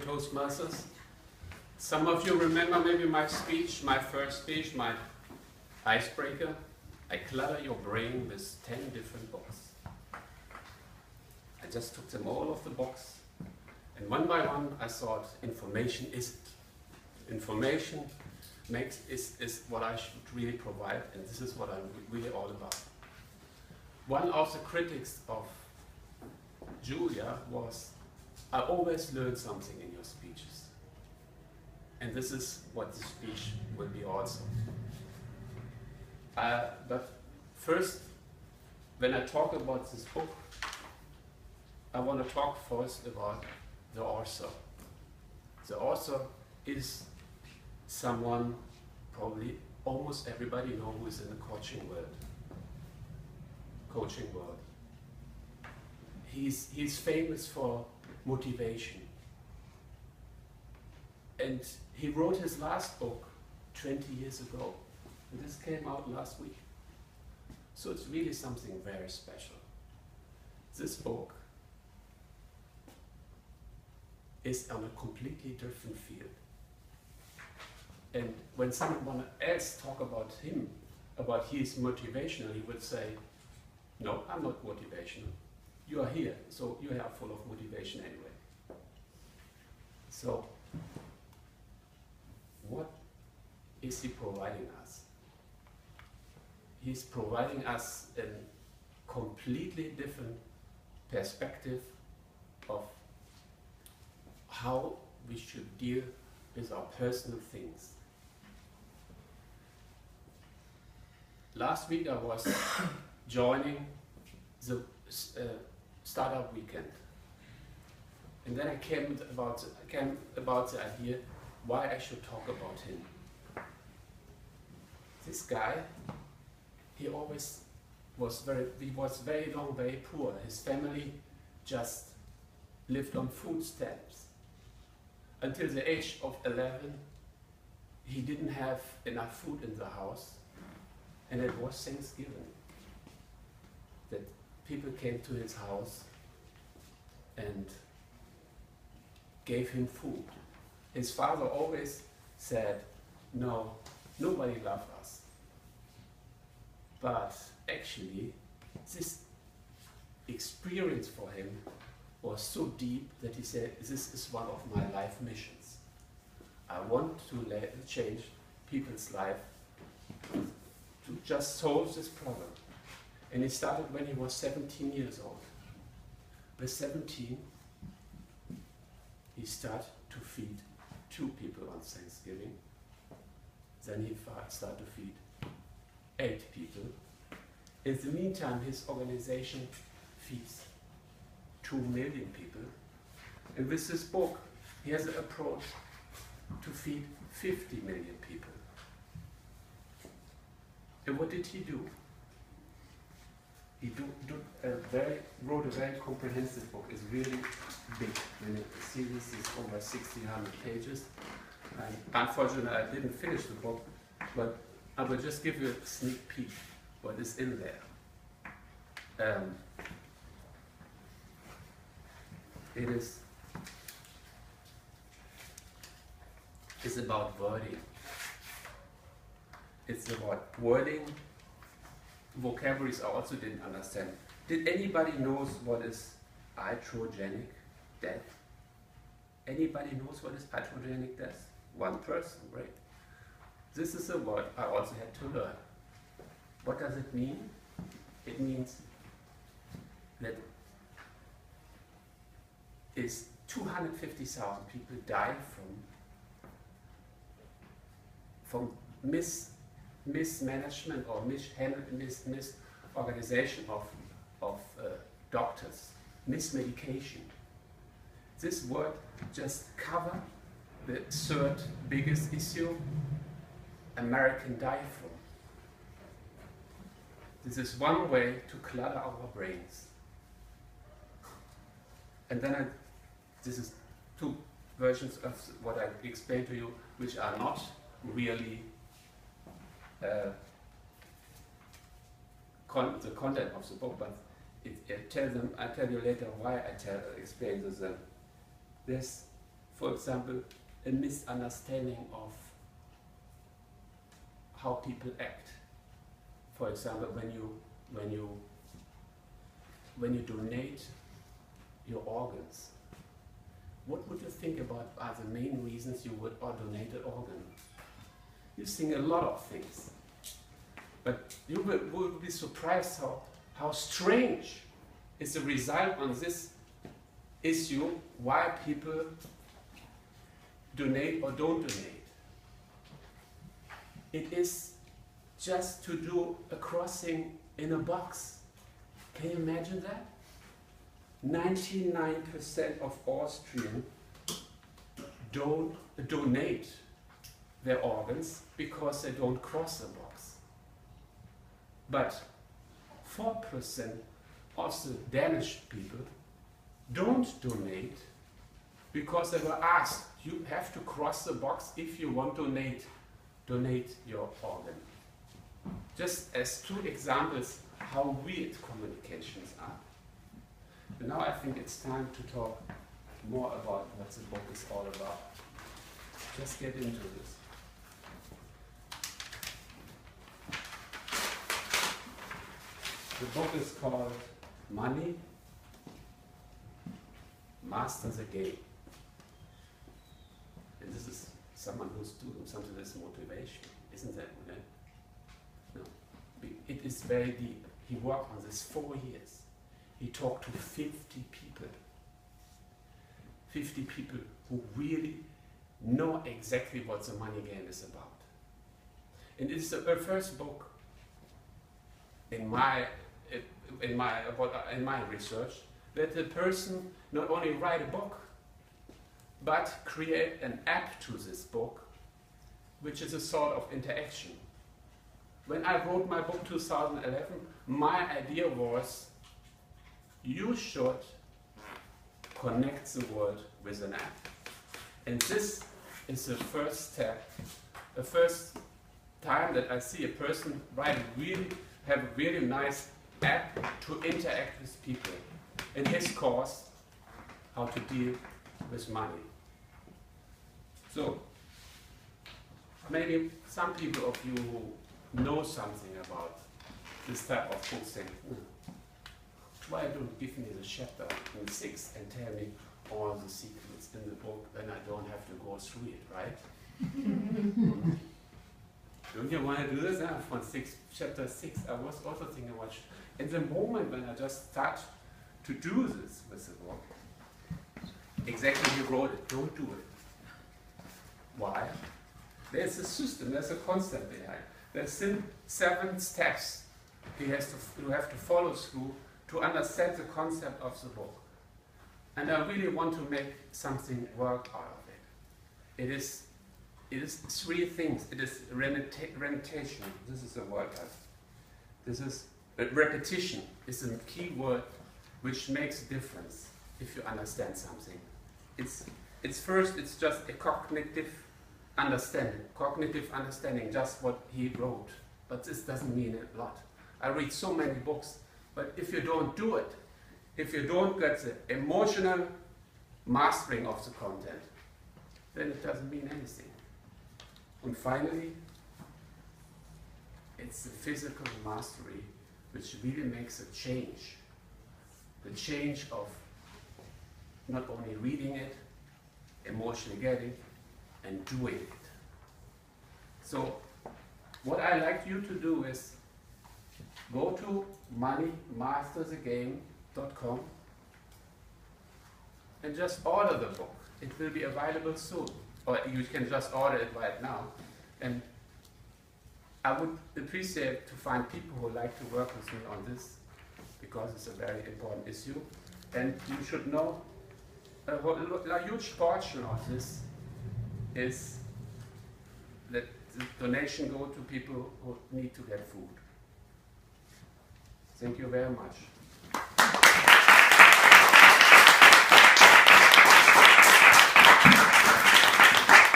Toastmasters. Some of you remember maybe my speech, my first speech, my icebreaker. I clutter your brain with 10 different books. I just took them all off the box, and one by one I thought information isn't. Information is what I should really provide, and this is what I'm really all about. One of the critics of Julia was, I always learn something in your speeches. And this is what the speech will be also. But first, when I talk about this book, I want to talk first about the author. The author is someone probably almost everybody knows who is in the coaching world. He's famous for motivation. And he wrote his last book 20 years ago. And this came out last week. So it's really something very special. This book is on a completely different field. And when someone else talk about him, about he's motivational, he would say, no, I'm not motivational. You are here, so you are full of motivation anyway. So, what is he providing us? He's providing us a completely different perspective of how we should deal with our personal things. Last week I was joining the startup weekend, and then I came about the idea why I should talk about him. This guy, he was very long, very poor. His family just lived on food stamps. Until the age of 11, he didn't have enough food in the house, and it was Thanksgiving that people came to his house and gave him food. His father always said, no, nobody loved us. But actually, this experience for him was so deep that he said, this is one of my life missions. I want to change people's life to just solve this problem. And he started when he was 17 years old. With 17, he started to feed 2 people on Thanksgiving. Then he started to feed 8 people. In the meantime, his organization feeds 2 million people. And with this book, he has an approach to feed 50 million people. And what did he do? He wrote a very comprehensive book. It's really big. And the series is over 1,600 pages. And unfortunately, I didn't finish the book, but I will just give you a sneak peek what is in there. It's about wording. It's about wording. Vocabularies I also didn't understand. Did anybody knows what is iatrogenic death? Anybody knows what is iatrogenic death? One person, right? This is a word I also had to learn. What does it mean? It means that 250,000 people die from mismanagement or misorganization of doctors, mismedication. This word just covers the 3rd biggest issue Americans die from. This is one way to clutter our brains. And then this is 2 versions of what I explained to you, which are not really the content of the book, but I tell you later why I explain to them. There's for example, a misunderstanding of how people act. For example, when you donate your organs, what would you think about are the main reasons you would donate an organ? You think a lot of things, but you will be surprised how strange is the result on this issue, why people donate or don't donate. It is just to do a crossing in a box. Can you imagine that? 99% of Austrians don't donate their organs because they don't cross the box. But 4% of the Danish people don't donate because they were asked, you have to cross the box if you want to donate your organ. Just as two examples how weird communications are. And now I think it's time to talk more about what the book is all about. Just get into this. The book is called Money Master the Game. And this is someone who's doing something that's motivation, isn't that right? No. It is very deep. He worked on this 4 years. He talked to 50 people. 50 people who really know exactly what the money game is about. And it's the first book in my research that the person not only write a book, but create an app to this book, which is a sort of interaction. When I wrote my book 2011, my idea was you should connect the world with an app. And this is the first step, the first time that I see a person have a really nice app to interact with people. And his course, how to deal with money. So, maybe some people of you know something about this type of book saying, why don't give me the chapter in 6 and tell me all the secrets in the book, then I don't have to go through it, right? Don't you want to do this? From chapter 6, I was also thinking about, in the moment when I just start to do this with the book, exactly he wrote it, don't do it. Why? There's a system, there's a concept behind. There's 7 steps you have to follow through to understand the concept of the book. And I really want to make something work out of it. It is 3 things. It is repetition. This is a word. Repetition is a key word which makes a difference if you understand something. It's just a cognitive understanding, just what he wrote. But this doesn't mean a lot. I read so many books, but if you don't do it, if you don't get the emotional mastering of the content, then it doesn't mean anything. And finally, it's the physical mastery which really makes a change. The change of not only reading it, emotionally getting, and doing it. So, what I like you to do is go to moneymasterthegame.com and just order the book. It will be available soon, or you can just order it right now. And I would appreciate to find people who like to work with me on this, because it's a very important issue. And you should know a huge portion of this is that the donation go to people who need to get food. Thank you very much.